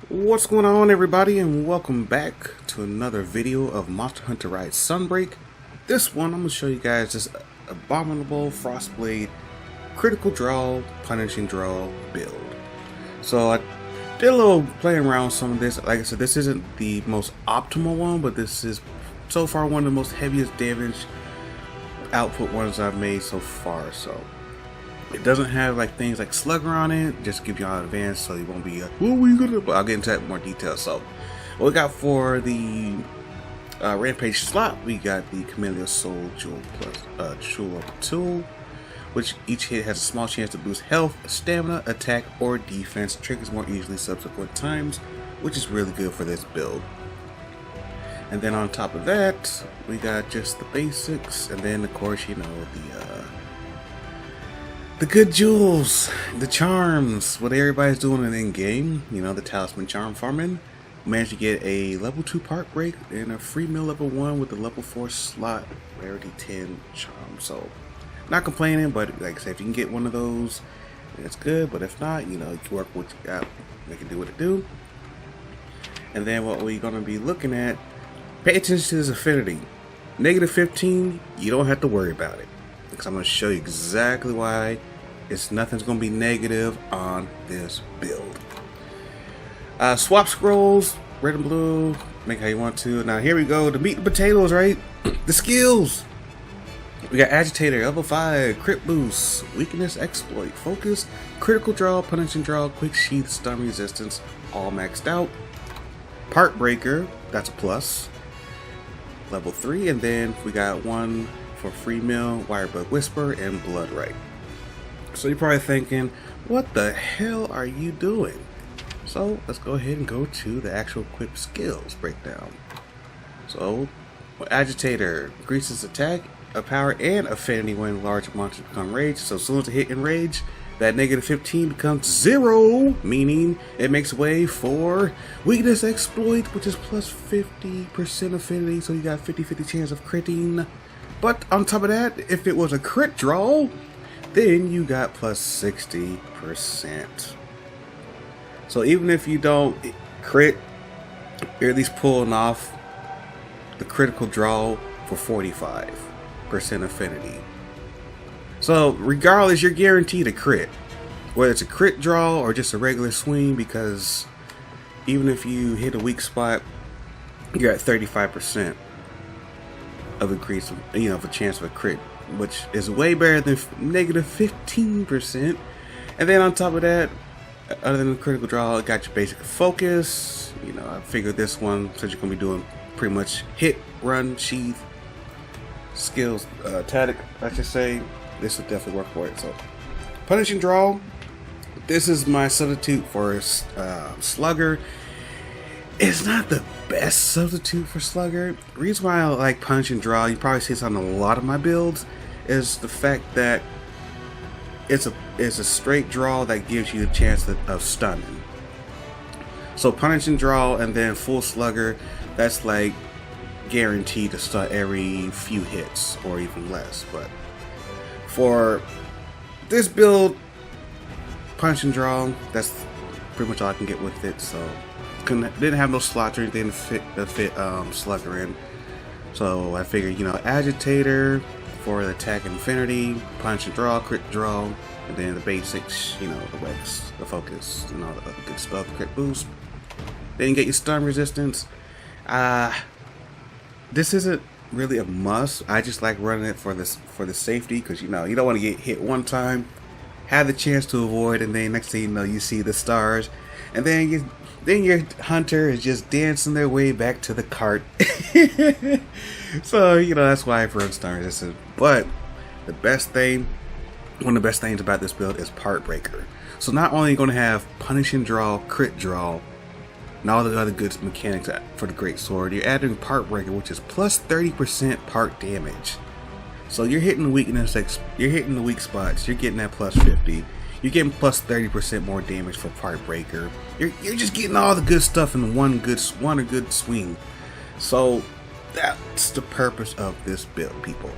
What's going on, everybody, and welcome back to another video of Monster Hunter Rise Sunbreak. This one I'm going to show you guys this Abominable Frostblade critical draw, punishing draw build. So I did a little playing around with some of this. Like I said, this isn't the most optimal one, but this is so far one of the most heaviest damage output ones I've made so far. So it doesn't have like things like Slugger on it, just give you all advance, so you won't be what were you gonna, but I'll get into that in more detail. So what we got for the Rampage slot, we got the Chameleon Soul Jewel plus Jewel Tool, which each hit has a small chance to boost health, stamina, attack, or defense, triggers more easily subsequent times, which is really good for this build. And then on top of that, we got just the basics, and then of course, you know, the good jewels, the charms, what everybody's doing in in-game, you know, the Talisman charm farming. Managed to get a level 2 Partbreak and a free meal level 1 with a level 4 slot, rarity 10 charm. So, not complaining, but like I said, if you can get one of those, it's good. But if not, you know, you can work with what you got, make it do what it do. And then what we're going to be looking at, pay attention to this affinity. Negative 15, you don't have to worry about it, because I'm going to show you exactly why nothing's going to be negative on this build. Swap scrolls, red and blue, make how you want to. Now here we go, the meat and potatoes, right? The skills. We got Agitator Lv, crit boost, weakness exploit, focus, critical draw, punishing draw, quick sheath, stun resistance, all maxed out. Partbreaker, that's a plus, level 3, and then we got one for free meal, Wirebug Whisperer, and Blood Rite. So you're probably thinking, what the hell are you doing? So let's go ahead and go to the actual equip skills breakdown. So Agitator increases attack, power, and affinity when large monsters become rage. So as soon as it hit enrage, that negative 15 becomes 0, meaning it makes way for weakness exploit, which is plus 50% affinity. So you got 50-50 chance of critting. But on top of that, if it was a crit draw, then you got plus 60%. So even if you don't crit, you're at least pulling off the critical draw for 45% affinity. So regardless, you're guaranteed a crit, whether it's a crit draw or just a regular swing, because even if you hit a weak spot, you're at 35% of increase, you know, of a chance of a crit, which is way better than negative 15%. And then on top of that, other than the critical draw, it got your basic focus. You know, I figured this one, since you're gonna be doing pretty much hit, run, sheath, skills, tactic, I should say, this would definitely work for it. So, punishing draw, this is my substitute for Slugger. It's not the best substitute for Slugger. The reason why I like punishing draw, you probably see this on a lot of my builds, is the fact that it's a straight draw that gives you a chance of stunning. So punishing draw and then full Slugger, that's like guaranteed to stun every few hits or even less. But for this build, punch and draw, that's pretty much all I can get with it. So didn't have no slots or anything to fit Slugger in. So I figured, you know, Agitator for the attack and affinity, punch and draw, crit draw, and then the basics, you know, the Rex, the focus, and all the other good stuff, crit boost. Then you get your stun resistance. This isn't really a must. I just like running it for the safety, because you know you don't want to get hit one time, have the chance to avoid, and then next thing you know you see the stars, and then your hunter is just dancing their way back to the cart. So you know that's why I run stun resistance. But the best thing, one of the best things about this build is Partbreaker. So not only are you going to have punishing draw, crit draw, and all the other good mechanics for the Greatsword, you're adding Partbreaker, which is plus 30% part damage. So you're hitting the weakness, you're hitting the weak spots, you're getting that plus 50. You're getting plus 30% more damage for Partbreaker. You're just getting all the good stuff in one good swing. So that's the purpose of this build, people.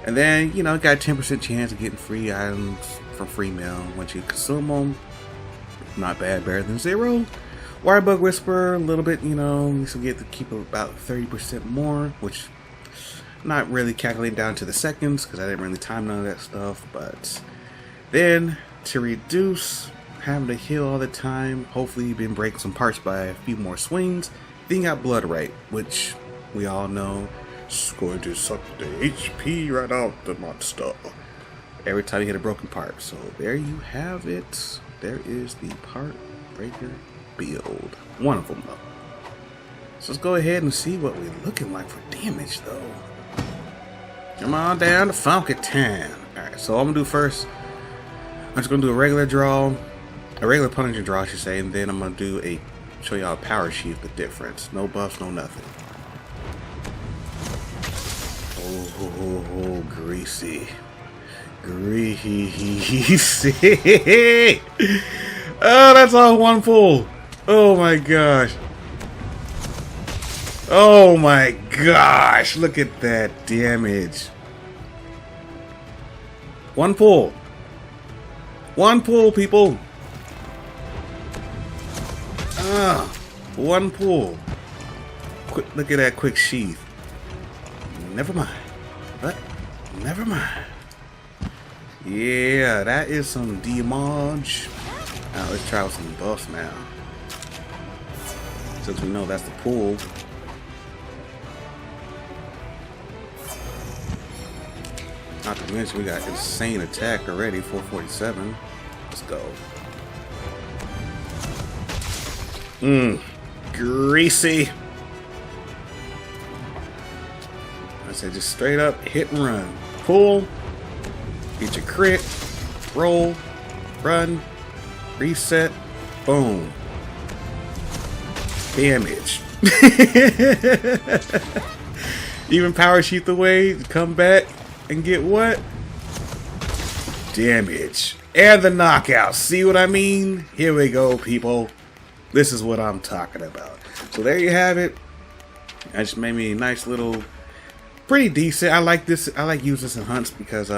And then, you know, got a 10% chance of getting free items from free mail once you consume them. Not bad, better than 0. Wirebug Whisperer, a little bit, you know, we still get to keep about 30% more, which not really calculating down to the seconds because I didn't really time none of that stuff. But then to reduce having to heal all the time, hopefully you've been breaking some parts by a few more swings. Then you got Blood Rite, which we all know is going to suck the HP right out the monster every time you hit a broken part. So there you have it. There is the Partbreaker build. One of them though. So let's go ahead and see what we're looking like for damage though. Come on down to funky town. Alright, so what I'm gonna do first, I'm just gonna do a regular draw, a regular punishing draw I should say, and then I'm gonna do a show y'all a power sheath, the difference. No buffs, no nothing. Oh, greasy. Greasy. Oh, that's all one pull. Oh my gosh. Oh my gosh. Look at that damage. One pull. One pull, people. One pull. Quick, look at that quick sheath. Never mind. But never mind. Yeah, that is some damage. Now let's try with some buffs now. Since we know that's the pull. Not to mention we got insane attack already, 447. Let's go. Greasy. I said just straight up hit and run. Pull. Get your crit. Roll. Run. Reset. Boom. Damage. Even power sheath away, come back and get what? Damage. And the knockout. See what I mean? Here we go, people. This is what I'm talking about. So there you have it. I just made me a nice little, pretty decent. I like this. I like using this in hunts because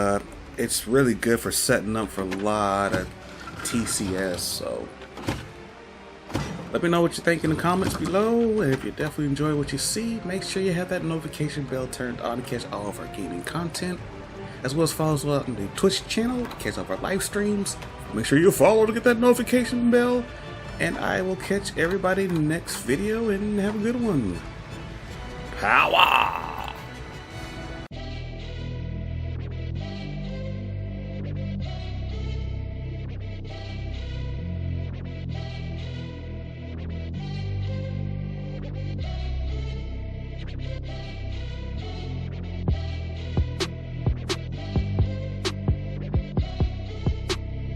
it's really good for setting up for a lot of TCS. So let me know what you think in the comments below. And if you definitely enjoy what you see, make sure you have that notification bell turned on to catch all of our gaming content, as well as follow us on the Twitch channel to catch all of our live streams. Make sure you follow to get that notification bell. And I will catch everybody in the next video and have a good one. Power!